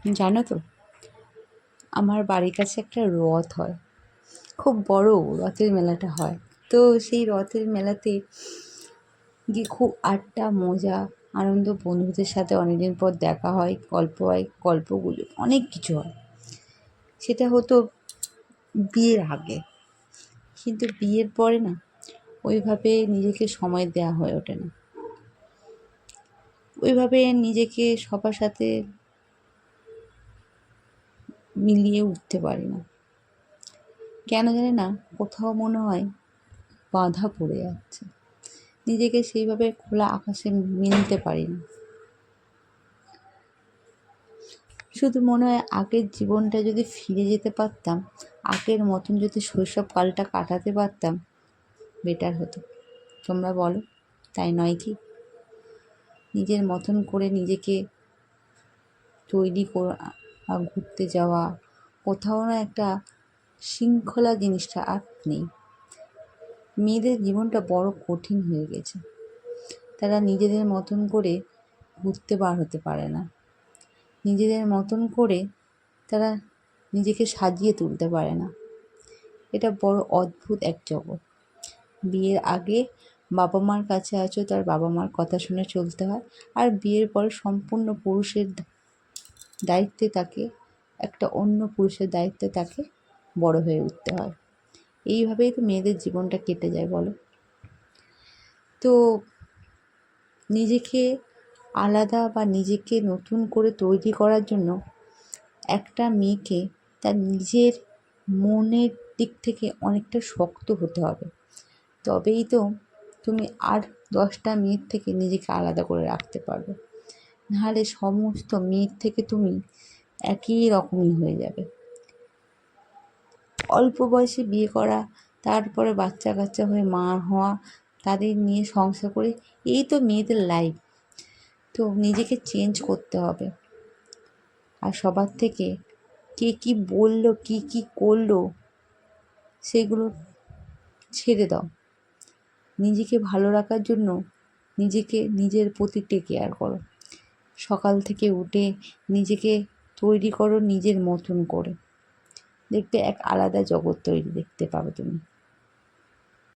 জানো তো, আমার বাড়ির কাছে একটা রথ হয়, খুব বড় রথের মেলাটা হয়। তো সেই রথের মেলাতে গিয়ে খুব আড্ডা মজা আনন্দ, বন্ধুদের সাথে অনেকদিন পর দেখা হয়, গল্পগুলো অনেক কিছু হয়। সেটা হতো বিয়ের আগে, কিন্তু বিয়ের পরে না ওইভাবে নিজেকে সময় দেওয়া হয়ে ওঠে না, ওইভাবে নিজেকে সবার সাথে মিলিয়ে উঠতে পারি না। কেন জানি না, কোথাও মনে হয় বাধা পড়ে যাচ্ছে, নিজেকে সেইভাবে খোলা আকাশে মিলতে পারি না। শুধু মনে হয় আগের জীবনটা যদি ফিরে যেতে পারতাম, আগের মতন যদি শৈশবকালটা কাটাতে পারতাম, বেটার হতো। তোমরা বলো, তাই নয় কি? নিজের মতন করে নিজেকে তৈরি করা, ঘুরতে যাওয়া, কোথাও না একটা শৃঙ্খলা জিনিসটা আর নেই। মেয়েদের জীবনটা বড় কঠিন হয়ে গেছে, তারা নিজেদের মতন করে ঘুরতে বার হতে পারে না, নিজেদের মতন করে তারা নিজেকে সাজিয়ে তুলতে পারে না। এটা বড় অদ্ভুত এক জগৎ। বিয়ের আগে বাবা মার কাছে আছো, তার বাবা মার কথা শুনে চলতে হয়, আর বিয়ের পরে সম্পূর্ণ পুরুষের দায়িত্বে তাকে, একটা অন্য পুরুষের দায়িত্বে তাকে বড় হয়ে উঠতে হয়। এইভাবেই তো মেয়েদের জীবনটা কেটে যায়, বলো। তো নিজেকে আলাদা বা নিজেকে নতুন করে তৈরি করার জন্য একটা মেয়েকে তার নিজের মনের দিক থেকে অনেকটা শক্ত হতে হবে, তবেই তো তুমি আর 10টা মেয়ের থেকে নিজেকে আলাদা করে রাখতে পারবে। নাহলে সমস্ত মেয়ের থেকে তুমি একই রকমই হয়ে যাবে। অল্প বয়সে বিয়ে করা, তারপরে বাচ্চা কাচ্চা হয়ে মা হওয়া, তাদের নিয়ে সংসার করে, এই তো মেয়েদের লাইফ। তো নিজেকে চেঞ্জ করতে হবে। আর সবার থেকে কে কী বললো, কী কী করলো, সেগুলো ছেড়ে দাও। নিজেকে ভালো রাখার জন্য নিজেকে নিজের প্রতি কেয়ার করো। সকাল থেকে উঠে নিজেকে তৈরি করো নিজের মতন করে, দেখবে এক আলাদা জগৎ তৈরি দেখতে পাবে তুমি।